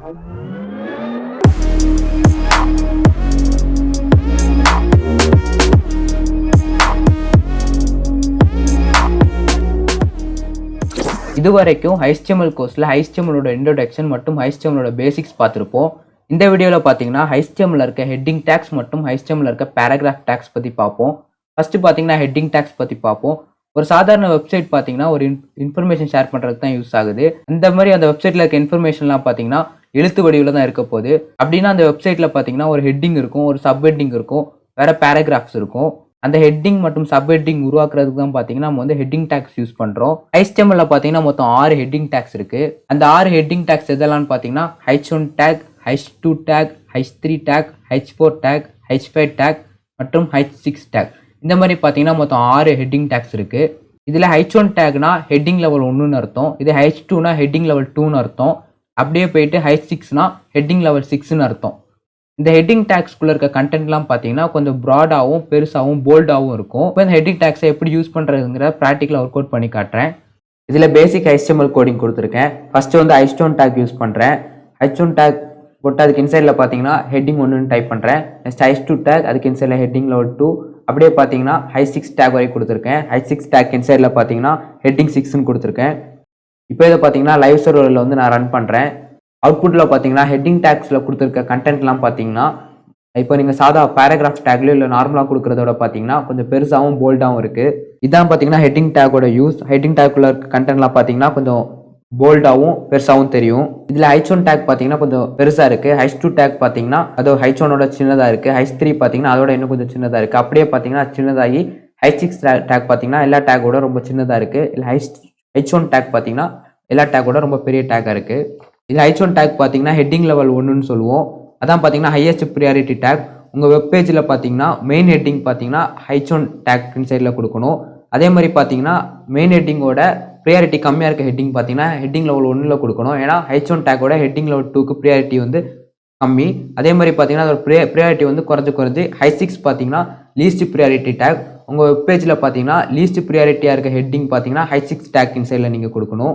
இதுவரைக்கும் HTML கோர்ஸ்ல HTML introduction மற்றும் HTML basics பார்த்துருப்போம். இந்த வீடியோவில் பார்த்தீங்கன்னா HTML இருக்க ஹெட்டிங் டேக்ஸ் மற்றும் HTML இருக்க பேராகிராஃப் டேக்ஸ் பற்றி பார்ப்போம். ஃபர்ஸ்ட் பார்த்தீங்கன்னா ஹெட்டிங் டேக்ஸ் பற்றி பார்ப்போம். ஒரு சாதாரண வெப்சைட் பார்த்தீங்கன்னா ஒரு இன்ஃபர்மேஷன் ஷேர் பண்ணுறதுக்கு தான் யூஸ் ஆகுது. அந்த மாதிரி அந்த வெப்சைட்டில் இருக்க இன்ஃபர்மேஷன்லாம் பார்த்தீங்கன்னா எழுத்து வடிவில் தான் இருக்க போகுது. அப்படின்னா அந்த வெப்சைட்டில் பார்த்தீங்கன்னா ஒரு ஹெட்டிங் இருக்கும், ஒரு சப் ஹெட்டிங் இருக்கும், வேற பேராகிராஃப்ஸ் இருக்கும். அந்த ஹெட்டிங் மற்றும் சப் ஹெட்டிங் உருவாக்குறதுக்கு தான் பார்த்தீங்கன்னா நம்ம வந்து ஹெட்டிங் டேக்ஸ் யூஸ் பண்ணுறோம். HTML பார்த்தீங்கன்னா மொத்தம் 6 ஹெட்டிங் டேக்ஸ் இருக்கு. அந்த 6 ஹெட்டிங் டேக்ஸ் எதெல்லாம் பார்த்தீங்கன்னா H1 take, H2 take, H3 take, H4 take, H5 take மற்றும் H6 டேக். இந்த மாதிரி பார்த்தீங்கன்னா மொத்தம் 6 ஹெட்டிங் டேக்ஸ் இருக்கு. இதில் H1 டேக்னா ஹெட்டிங் லெவல் 1ன்னு அர்த்தம். இது H2னா ஹெட்டிங் லெவல் 2ன்னு அர்த்தம். அப்படியே போயிட்டு H6னா ஹெட்டிங் லெவல் 6ன்னு அர்த்தம். இந்த ஹெட்டிங் டேக்ஸ்குள்ள இருக்க கண்டென்ட்லாம் பார்த்தீங்கன்னா கொஞ்சம் ப்ராடாகவும் பெருசாகவும் போல்டாகவும் இருக்கும். இப்போ இந்த ஹெட்டிங் டேக்ஸை எப்படி யூஸ் பண்ணுறதுங்கிற ப்ராக்டிக்கலாக ஒர்க் அவுட் பண்ணி காட்டுறேன். இதில் பேசிக் HTML கோடிங் கொடுத்துருக்கேன். ஃபர்ஸ்ட் வந்து H1 டேக் யூஸ் பண்ணுறேன். H1 டேக் போட்டு அதுக்கு இன்சைடில் பார்த்தீங்கன்னா ஹெட்டிங் 1ன்னு டைப் பண்ணுறேன். நெக்ஸ்ட் H2 டேக், அதுக்கு இன்சைடில் ஹெட்டிங் லெவல் 2, அப்படியே பார்த்தீங்கன்னா H6 டேக் வரை கொடுத்துருக்கேன். H6 டேக் இன்சைடில் பார்த்தீங்கன்னா ஹெட்டிங் 6ன்னு கொடுத்துருக்கேன். இப்போ இதை பார்த்தீங்கன்னா லைவ் சர்வரில் வந்து நான் ரன் பண்ணுறேன். அவுட்புட்டில் பார்த்தீங்கன்னா ஹெட்டிங் டேக்ஸில் கொடுத்துருக்க கண்டென்ட்லாம் பார்த்தீங்கன்னா இப்போ நீங்கள் சாதா பேராகிராஃப் டேக்லையோ இல்லை நார்மலாக கொடுக்குறதோட பார்த்தீங்கன்னா கொஞ்சம் பெருசாகவும் போல்டாகவும் இருக்குது. இதான் பார்த்தீங்கன்னா ஹெட்டிங் டேக்கோட யூஸ். ஹெட்டிங் டேக்குள்ள இருக்க கண்டென்ட்லாம் பார்த்தீங்கன்னா கொஞ்சம் போல்டாகவும் பெருசாகவும் தெரியும். இதில் H1 டேக் பார்த்தீங்கன்னா கொஞ்சம் பெருசாக இருக்குது. H2 டேக் பார்த்தீங்கன்னா அது H1ஓட சின்னதாக இருக்குது. H3 பார்த்தீங்கன்னா அதோட இன்னும் கொஞ்சம் சின்னதாக இருக்குது. அப்படியே பார்த்தீங்கன்னா சின்னதாகி H6 டேக் பார்த்தீங்கன்னா எல்லா டேக்கோட ரொம்ப சின்னதாக இருக்குது. இல்லை H1 டேக் பார்த்தீங்கன்னா எல்லா டேக்கோட ரொம்ப பெரிய டேக்காக இருக்குது. இதில் H1 டேக் பார்த்தீங்கன்னா ஹெட்டிங் லெவல் 1ன்னு சொல்லுவோம். அதான் பார்த்தீங்கன்னா ஹையஸ்ட் ப்ரியாரிட்டி டேக். உங்கள் வெப் பேஜில் பார்த்தீங்கன்னா மெயின் ஹெட்டிங் பார்த்தீங்கன்னா H1 டேக் இன்சைடில் கொடுக்கணும். அதே மாதிரி பார்த்தீங்கன்னா மெயின் ஹெட்டிங்கோட ப்ரியாரிட்டி கம்மியாக இருக்க ஹெட்டிங் பார்த்தீங்கன்னா ஹெட்டிங் லெவல் 1ல் கொடுக்கணும். ஏன்னா H1 டேக்கோட ஹெட்டிங் லெவல் 2க்கு ப்ரியாரிட்டி வந்து கம்மி. அதே மாதிரி பார்த்தீங்கன்னா அதோட ப்ரியாரிட்டி வந்து குறைஞ்சு H6 பார்த்தீங்கன்னா லீஸ்ட் ப்ரியாரிட்டி டேக். உங்கள் வெப் பேஜில் பார்த்தீங்கன்னா லீஸ்ட் ப்ரியாரிட்டியாக இருக்க ஹெட்டிங் பார்த்தீங்கன்னா H6 டேக் இன்சைடில் நீங்கள் கொடுக்கணும்.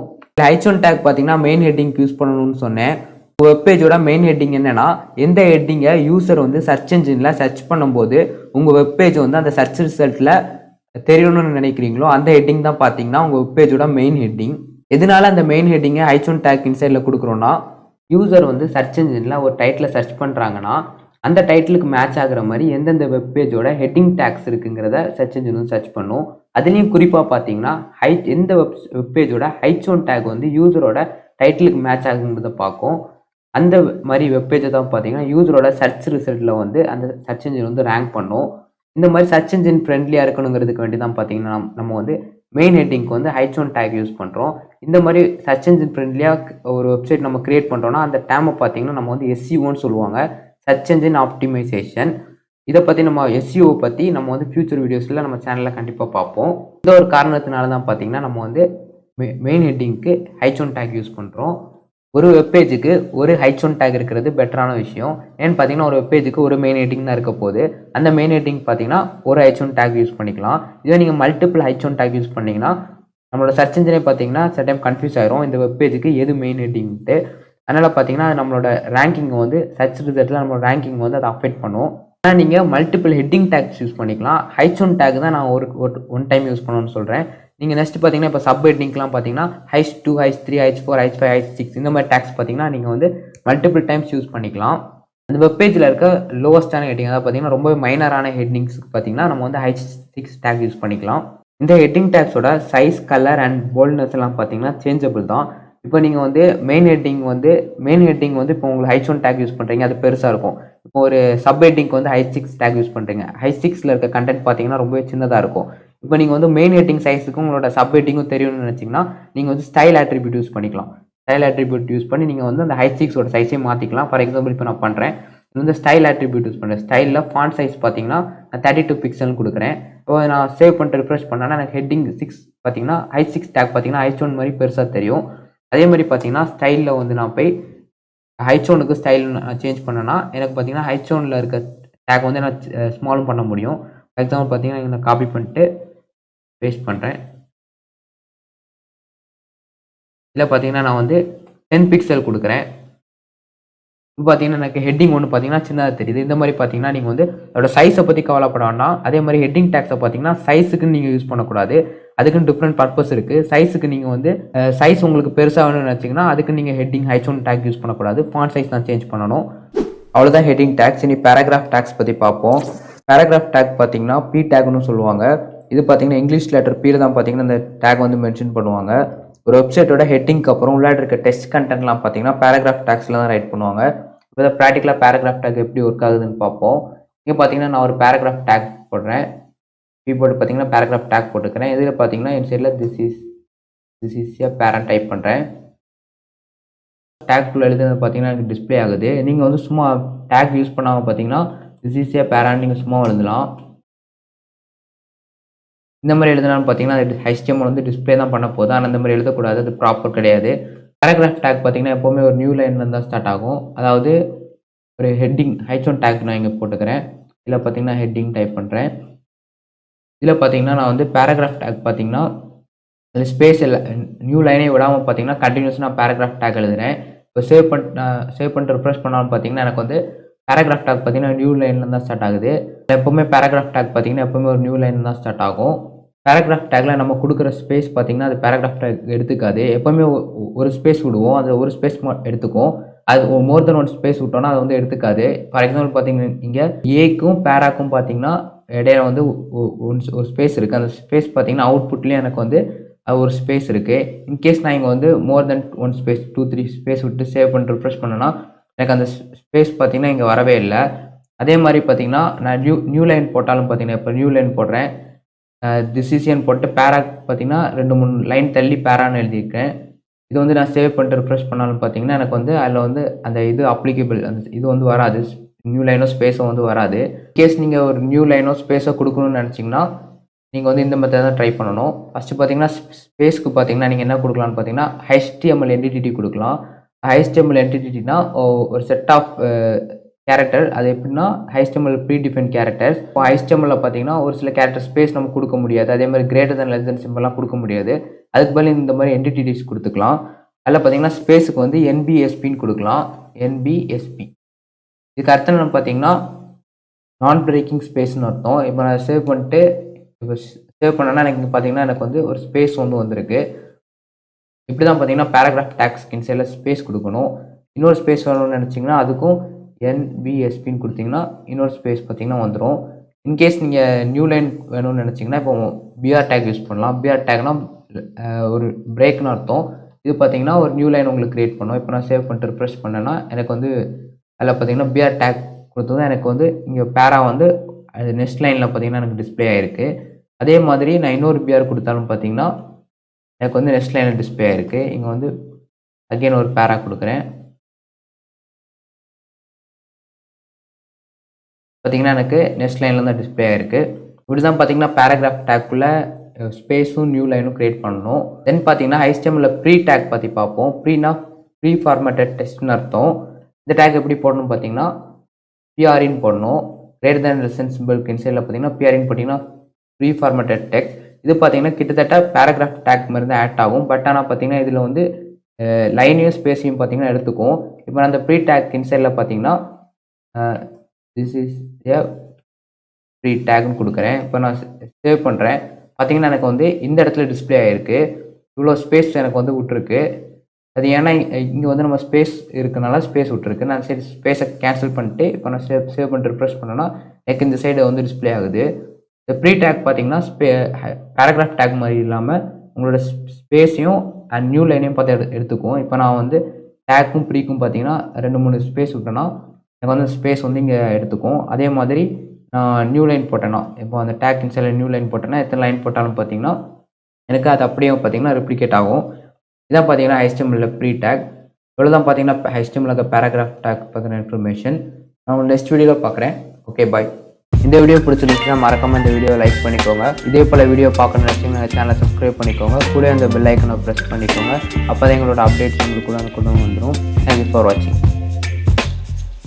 H1 டேக் பார்த்தீங்கன்னா மெயின் ஹெட்டிங் யூஸ் பண்ணணும்னு சொன்னேன். உங்கள் வெப் பேஜோட மெயின் ஹெட்டிங் என்னன்னா எந்த ஹெட்டிங்கை யூசர் வந்து சர்ச் என்ஜினில் சர்ச் பண்ணும்போது உங்கள் வெப் பேஜ் வந்து அந்த சர்ச் ரிசல்ட்டில் தெரியணும்னு நினைக்கிறீங்களோ அந்த ஹெட்டிங் தான் பார்த்தீங்கன்னா உங்கள் வெப் பேஜோட மெயின் ஹெட்டிங். எதனால அந்த மெயின் ஹெட்டிங்கை H1 டேக் இன்சைடில் கொடுக்குறோன்னா யூசர் வந்து சர்ச் என்ஜினில் ஒரு டைட்டில் சர்ச் பண்ணுறாங்கன்னா அந்த டைட்டிலுக்கு மேட்ச் ஆகிற மாதிரி எந்தெந்த வெப் பேஜோட ஹெட்டிங் டேக்ஸ் இருக்குங்கிறத சர்ச் என்ஜின் வந்து சர்ச் பண்ணும். அதுலேயும் குறிப்பாக பார்த்தீங்கன்னா எந்த வெப் பேஜோட H1 டேக் வந்து யூசரோட டைட்டிலுக்கு மேட்ச் ஆகுங்கிறத பார்க்கும். அந்த மாதிரி வெப் பேஜை தான் பார்த்தீங்கன்னா யூசரோட சர்ச் ரிசல்ட்டில் வந்து அந்த சர்ச் என்ஜின் வந்து ரேங்க் பண்ணும். இந்த மாதிரி சர்ச் என்ஜின் ஃப்ரெண்ட்லியாக இருக்கணுங்கிறதுக்கு வேண்டி தான் பார்த்தீங்கன்னா நம்ம வந்து மெயின் ஹெட்டிங்க்கு வந்து H1 டேக் யூஸ் பண்ணுறோம். இந்த மாதிரி சர்ச் என்ஜின் ஃப்ரெண்ட்லியாக ஒரு வெப்சைட் நம்ம கிரியேட் பண்ணுறோன்னா அந்த டேமை பார்த்தீங்கன்னா நம்ம வந்து SEOன்னு சொல்லுவாங்க, சர்ச் என்ஜின் ஆப்டிமைசேஷன். இதை பற்றி நம்ம SEO பற்றி நம்ம வந்து ஃபியூச்சர் வீடியோஸில் நம்ம சேனலில் கண்டிப்பாக பார்ப்போம். இந்த ஒரு காரணத்தினால தான் பார்த்தீங்கன்னா நம்ம வந்து மெயின் ஹெட்டிங்க்கு H1 டேக் யூஸ் பண்ணுறோம். ஒரு வெப்பேஜுக்கு ஒரு H1 டேக் இருக்கிறது பெட்டரான விஷயம். ஏன்னு பார்த்தீங்கன்னா ஒரு வெப்பேஜுக்கு ஒரு மெயின் ஹெட்டிங் தான் இருக்க போது. அந்த மெயின் ஹெட்டிங் பார்த்தீங்கன்னா ஒரு H1 டேக் யூஸ் பண்ணிக்கலாம். இதே நீங்கள் மல்டிபிள் H1 டேக் யூஸ் பண்ணிங்கன்னா நம்மளோட சர்ச் இன்ஜினே பார்த்தீங்கன்னா சில டைம் கன்ஃபியூஸ் ஆயிரும் இந்த வெப்பேஜுக்கு எது மெயின் ஹெட்டிங்ட்டு. அதனால் பார்த்தீங்கன்னா நம்மளோட ரேங்கிங்கை வந்து சர்ச் ரிசல்ட்டில் நம்மளோட ரேங்கிங் வந்து அதை அஃபெக்ட் பண்ணும். ஆனால் நீங்கள் மல்டிபிள் ஹெட்டிங் டேக்ஸ் யூஸ் பண்ணிக்கலாம். H1 டேக் தான் நான் ஒன் டைம் யூஸ் பண்ணணும்னு சொல்கிறேன். நீங்கள் நெக்ஸ்ட் பார்த்தீங்கன்னா இப்போ சப் ஹெட்டிங்லாம் பார்த்தீங்கன்னா H2, H3, H4, H5, H6 இந்த மாதிரி டேக்ஸ் பார்த்தீங்கன்னா நீங்கள் வந்து மல்டிபிள் டைம்ஸ் யூஸ் பண்ணிக்கலாம். அந்த வெப்பேஜில் இருக்க லோவஸ்டான ஹெட்டிங் அதாவது பார்த்தீங்கன்னா ரொம்ப மைனரான ஹெட்டிங்ஸ்க்கு பார்த்தீங்கன்னா நம்ம வந்து H6 டேக் யூஸ் பண்ணிக்கலாம். இந்த ஹெட்டிங் டேக்ஸோட சைஸ், கலர் அண்ட் போல்ட்னஸ் எல்லாம் பார்த்தீங்கன்னா சேஞ்சபிள் தான். இப்போ நீங்கள் வந்து மெயின் ஹெட்டிங் வந்து இப்போ உங்களுக்கு H1 டேக் யூஸ் பண்ணுறீங்க, அது பெருசாக இருக்கும். இப்போ ஒரு சப் ஹெட்டிங்க்கு வந்து H6 டேக் யூஸ் பண்ணுறீங்க, H6ல் இருக்க கண்டென்ட் பார்த்தீங்கன்னா ரொம்பவே சின்னதாக இருக்கும். இப்போ நீங்கள் வந்து மெயின் ஹெட்டிங் சைஸுக்கும் உங்களோட சப் ஹெட்டிங்கும் தெரியணும்னு நினச்சிங்கன்னா நீங்கள் வந்து ஸ்டைல் ஆட்ரிபியூட் யூஸ் பண்ணிக்கலாம். ஸ்டைல் ஆட்ரிபியூட் யூஸ் பண்ணி நீங்கள் வந்து அந்த H6ஓட சைஸே மாற்றிக்கலாம். ஃபார் எக்ஸாம்பிள் இப்போ நான் பண்ணுறேன், இது வந்து ஸ்டைல் ஆட்ரிபியூட் யூஸ் பண்ணுறேன். ஸ்டைலில் ஃபாண்ட் சைஸ் பார்த்தீங்கன்னா நான் 32 பிக்சல்னு கொடுக்குறேன். இப்போ நான் சேவ் பண்ணிட்டு ரிஃப்ரெஷ் பண்ணேன்னா எனக்கு ஹெட்டிங் 6 பார்த்தீங்கன்னா H6 டேக் பார்த்தீங்கன்னா H1 மாதிரி பெருசாக தெரியும். அதே மாதிரி பார்த்தீங்கன்னா ஸ்டைலில் வந்து நான் போய் H1க்கு ஸ்டைல் நான் சேஞ்ச் பண்ணேன்னா எனக்கு பார்த்தீங்கன்னா H1ல் இருக்க டேக் வந்து நான் ஸ்மாலும் பண்ண முடியும். ஃபார் எக்ஸாம்பிள் பார்த்தீங்கன்னா நான் காப்பி பண்ணிட்டு பேஸ்ட் பண்ணுறேன். இதில் பார்த்தீங்கன்னா நான் வந்து 10 பிக்சல் கொடுக்குறேன். இப்போ பார்த்தீங்கன்னா எனக்கு ஹெட்டிங் ஒன்று பார்த்தீங்கன்னா சின்னதாக தெரியுது. இந்த மாதிரி பார்த்தீங்கன்னா நீங்கள் வந்து அதோட சைஸை பற்றி கவலைப்பட வேண்டாம். அதே மாதிரி ஹெட்டிங் டேக்ஸை பார்த்தீங்கன்னா சைஸுக்குன்னு நீங்கள் யூஸ் பண்ணக்கூடாது. அதுக்குன்னு டிஃப்ரெண்ட் பர்பஸ் இருக்குது. சைஸுக்கு நீங்கள் வந்து சைஸ் உங்களுக்கு பெருசாக வேணும்னு நினச்சிங்கன்னா அதுக்கு நீங்கள் ஹெட்டிங் H1 டேக் யூஸ் பண்ணக்கூடாது. ஃபாண்ட் சைஸ் தான் சேஞ்ச் பண்ணணும். அவ்வளோதான் ஹெட்டிங் டேக்ஸ். இனி பேராகிராஃப் டேக்ஸ் பற்றி பார்ப்போம். பேராகிராஃப் டேக் பார்த்தீங்கன்னா பி டேக்னு சொல்லுவாங்க. இது பார்த்தீங்கன்னா இங்கிலீஷ் லெட்டர் பீர் தான் பார்த்தீங்கன்னா இந்த டேக் வந்து மென்ஷன் பண்ணுவாங்க. ஒரு வெப்சைட்டோட ஹெட்டிங்க்கு அப்புறம் உள்ளாடி இருக்க டெக்ஸ்ட் கண்டென்ட்லாம் பார்த்தீங்கன்னா பேராகிராஃப் டேக்ஸில் தான் ரைட் பண்ணுவாங்க. இப்போ ப்ராக்டிக்கலாக பேராகிராஃப் டேக் எப்படி ஒர்க் ஆகுதுன்னு பார்ப்போம். இங்கே பார்த்தீங்கன்னா நான் ஒரு பேராகிராஃப் டேக் போடுறேன். கீபோர்டு பார்த்தீங்கன்னா பேராகிராஃப் டேக் போட்டுக்கிறேன். இதில் பார்த்தீங்கன்னா என் சைடில் this is a parent type பண்ணுறேன். டேக்குள்ளே எழுதுறது பார்த்தீங்கன்னா எனக்கு டிஸ்பிளே ஆகுது. நீங்கள் வந்து சும்மா டேக் யூஸ் பண்ணாமல் பார்த்தீங்கன்னா திஸ் இஸ் ஏ பேரண்ட் நீங்கள் சும்மா எழுதலாம். இந்த மாதிரி எழுதினாலும் பார்த்தீங்கன்னா அது HTML வந்து டிஸ்பிளே தான் பண்ண போகுது. ஆனால் இந்த மாதிரி எழுதக்கூடாது, அது ப்ராப்பர் கிடையாது. பேராகிராஃப் டேக் பார்த்தீங்கன்னா எப்போவுமே ஒரு நியூ லைனில் தான் ஸ்டார்ட் ஆகும். அதாவது ஒரு ஹெட்டிங் H1 டேக் நான் இங்கே போட்டுக்கிறேன். இதில் பார்த்தீங்கன்னா ஹெட்டிங் டைப் பண்ணுறேன். இதில் பார்த்தீங்கன்னா நான் வந்து பேராகிராஃப் டேக் பார்த்தீங்கன்னா அதில் ஸ்பேஸ் இல்லை, நியூ லைனே விடாமல் பார்த்தீங்கன்னா கண்டினியூஸாக நான் பேராகிராஃப் டேக் எழுதுறேன். இப்போ சேவ் பண்ணிட்டு ரிஃப்ரெஷ் பண்ணாலும் பார்த்தீங்கன்னா எனக்கு வந்து பேராகிராஃப் டேக் பார்த்தீங்கன்னா நியூ லைனில் தான் ஸ்டார்ட் ஆகுது. எப்போவுமே பேராகிராஃப் டேக் பார்த்தீங்கன்னா எப்போவுமே ஒரு நியூ லைன் தான் ஸ்டார்ட் ஆகும். பேராகிராஃப் டேக்கில் நம்ம கொடுக்குற ஸ்பேஸ் பார்த்தீங்கன்னா அது பேராகிராஃப் டேக் எடுத்துக்காது. எப்போவுமே ஒரு ஸ்பேஸ் விடுவோம், அது ஒரு ஸ்பேஸ் எடுத்துக்கும். அது மோர் தென் ஒன் ஸ்பேஸ் விட்டோம்னா அது வந்து எடுத்துக்காது. ஃபார் எக்ஸாம்பிள் பார்த்தீங்கன்னா இங்கே ஏக்கும் பேராக்கும் பார்த்தீங்கன்னா இடையில வந்து ஒரு ஸ்பேஸ் இருக்குது. அந்த ஸ்பேஸ் பார்த்தீங்கன்னா அவுட்புட்லேயும் எனக்கு வந்து ஒரு ஸ்பேஸ் இருக்குது. இன்கேஸ் நான் இங்கே வந்து மோர் தென் ஒன் ஸ்பேஸ் 2-3 ஸ்பேஸ் விட்டு சேவ் பண்ணிட்டு ரிஃப்ரெஷ் பண்ணேன்னா எனக்கு அந்த ஸ்பேஸ் பார்த்தீங்கன்னா இங்கே வரவே இல்லை. அதே மாதிரி பார்த்தீங்கன்னா நான் நியூ லைன் போட்டாலும் பார்த்தீங்கன்னா இப்போ நியூ லைன் போடுறேன், திஸ் இஸ் ஏன்னு போட்டு பேரா பார்த்தீங்கன்னா 2-3 லைன் தள்ளி பேரான்னு எழுதியிருக்கேன். இது வந்து நான் சேவ் பண்ணிட்டு ரிஃப்ரெஷ் பண்ணாலும் பார்த்தீங்கன்னா எனக்கு வந்து அதில் வந்து அந்த இது அப்ளிகபிள் அந்த இது வந்து வராது. நியூ லைனோ ஸ்பேஸோ வந்து வராது. கேஸ் நீங்கள் ஒரு நியூ லைனோ ஸ்பேஸோ கொடுக்கணும்னு நினச்சிங்கன்னா நீங்கள் வந்து இந்த மெத்தட் தான் ட்ரை பண்ணணும். ஃபஸ்ட்டு பார்த்தீங்கன்னா ஸ்பேஸ்க்கு பார்த்தீங்கன்னா நீங்கள் என்ன கொடுக்கலான்னு பார்த்தீங்கன்னா HTML என்டிட்டி கொடுக்கலாம். HTML என்டிட்டினா ஒரு செட் ஆஃப் கேரக்டர். அது எப்படின்னா HTML ப்ரீடிஃபைன் கேரக்டர்ஸ். இப்போ HTML பார்த்தீங்கன்னா ஒரு சில கேரக்டர் ஸ்பேஸ் நம்ம கொடுக்க முடியாது. அதே மாதிரி கிரேட்டர் தன் லெஸ் தன் சிம்பிள்லாம் கொடுக்க முடியாது. அதுக்கு பதில் இந்த மாதிரி என்டிட்டிஸ் கொடுத்துக்கலாம். அதில் பார்த்தீங்கன்னா ஸ்பேஸுக்கு வந்து NBSPன்னு கொடுக்கலாம். NBSP இதுக்கு அர்த்தம் என்னன்னு பார்த்தீங்கன்னா நான் பிரேக்கிங் ஸ்பேஸ்னு அர்த்தம். இப்போ நான் சேவ் பண்ணிட்டு இப்போ சேவ் பண்ணேன்னா எனக்கு பார்த்தீங்கன்னா எனக்கு வந்து ஒரு ஸ்பேஸ் வந்து வந்திருக்கு. இப்படி தான் பார்த்தீங்கன்னா பேராகிராஃப் டேக்ஸ்க்கு இன்சைடில் ஸ்பேஸ் கொடுக்கணும். இன்னொரு ஸ்பேஸ் வேணும்னு நினச்சிங்கன்னா அதுக்கும் NBSPன்னு கொடுத்தீங்கன்னா இன்னொரு ஸ்பேஸ் பார்த்தீங்கன்னா வந்துடும். இன்கேஸ் நீங்கள் நியூ லைன் வேணும்னு நினச்சிங்கன்னா இப்போ BR டேக் யூஸ் பண்ணலாம். BR டேக்னா ஒரு பிரேக்னு அர்த்தம். இது பார்த்தீங்கன்னா ஒரு நியூ லைன் உங்களுக்கு க்ரியேட் பண்ணும். இப்போ நான் சேவ் பண்ணிட்டு ரிஃப்ரெஷ் பண்ணேன்னா எனக்கு வந்து அதில் பார்த்தீங்கன்னா BR டேக் கொடுத்தது எனக்கு வந்து இங்கே பேரா வந்து அது நெக்ஸ்ட் லைனில் பார்த்தீங்கன்னா எனக்கு டிஸ்பிளே ஆகிருக்கு. அதே மாதிரி நான் இன்னொரு BR கொடுத்தாலும் பார்த்தீங்கன்னா எனக்கு வந்து நெக்ஸ்ட் லைனில் டிஸ்பிளே ஆகிருக்கு. இங்கே வந்து அகெயின் ஒரு பேரா கொடுக்குறேன். பார்த்தீங்கன்னா எனக்கு நெக்ஸ்ட் லைனில் தான் டிஸ்பிளே ஆகிருக்கு. இப்படி தான் பார்த்தீங்கன்னா பேராகிராஃப் டேக்குள்ளே ஸ்பேஸும் நியூ லைனும் க்ரியேட் பண்ணணும். தென் பார்த்தீங்கன்னா HTML ப்ரீ டேக் பற்றி பார்ப்போம். ப்ரீனா ப்ரீ ஃபார்மேட்டட் டெக்ஸ்ட்னு அர்த்தம். இந்த டேக் எப்படி போடணும் பார்த்தீங்கன்னா PRன்னு போடணும். கிரேட்டர் தேன் லெஸ் தென் சிம்பிளுக்கு இன்சைடில் பார்த்தீங்கன்னா PRன்னு போட்டிங்கன்னா ப்ரீ ஃபார்மேட்டட் டெக்ஸ்ட். இது பார்த்தீங்கன்னா கிட்டத்தட்ட பேராகிராஃப் டேக் மாதிரி தான் ஆட் ஆகும். பட் ஆனால் பார்த்தீங்கன்னா இதில் வந்து லைனையும் ஸ்பேஸையும் பார்த்தீங்கன்னா எடுத்துக்கும். இப்போ நான் அந்த ப்ரீ டேக் இன்சைடில் பார்த்தீங்கன்னா திஸ் இஸ் ஏ ப்ரீ டேக்னு கொடுக்குறேன். இப்போ நான் சேவ் பண்ணுறேன். பார்த்தீங்கன்னா எனக்கு வந்து இந்த இடத்துல டிஸ்பிளே ஆகிருக்கு. இவ்வளோ ஸ்பேஸ் எனக்கு வந்து விட்டுருக்கு. அது ஏன்னா இங்கே வந்து நம்ம ஸ்பேஸ் இருக்கனால ஸ்பேஸ் விட்டுருக்கு. நான் சரி ஸ்பேஸை கேன்சல் பண்ணிட்டு இப்போ நான் சேவ் பண்ணிட்டு ரிஃப்ரெஷ் பண்ணேன்னா எனக்கு இந்த சைடு வந்து டிஸ்பிளே ஆகுது. இந்த ப்ரீ டேக் பார்த்தீங்கன்னா பேராகிராஃப் டேக் மாதிரி இல்லாமல் உங்களோட ஸ்பேஸையும் அண்ட் நியூ லைனையும் பார்த்து எடுத்துக்கும். இப்போ நான் வந்து டேக்கும் ப்ரீக்கும் பார்த்தீங்கன்னா 2-3 ஸ்பேஸ் விட்டேன்னா எனக்கு வந்து ஸ்பேஸ் வந்து இங்கே எடுத்துக்கும். அதே மாதிரி நான் நியூ லைன் போட்டேன்னா இப்போ அந்த டேக் இன்சைடில் நியூ லைன் போட்டேன்னா எத்தனை லைன் போட்டாலும் பார்த்தீங்கன்னா எனக்கு அது அப்படியே பார்த்தீங்கன்னா ரெப்ளிகேட் ஆகும். இதான் பார்த்தீங்கன்னா HTML ப்ரீ டேக். இவ்வளோ தான் பார்த்தீங்கன்னா HTML பேராகிராஃப் டேக் பற்றின இன்ஃபர்மேஷன். நான் நெக்ஸ்ட் வீடியோவில் பார்க்குறேன். Okay bye. இந்த வீடியோ பிடிச்சிருந்துச்சுன்னா மறக்காமல் இந்த வீடியோவை லைக் பண்ணிக்கோங்க. இதே போல் வீடியோ பார்க்கணும்னு நினச்சிங்கன்னா சேனலை சப்ஸ்கிரைப் பண்ணிக்கோங்க. கூட அந்த பெல் ஐக்கனை ப்ரெஸ் பண்ணிக்கோங்க. அப்போ தான் எங்களோட அப்டேட்ஸ் உங்களுக்கு கூட வந்துடும். தேங்க்யூ ஃபார் வாட்சிங்.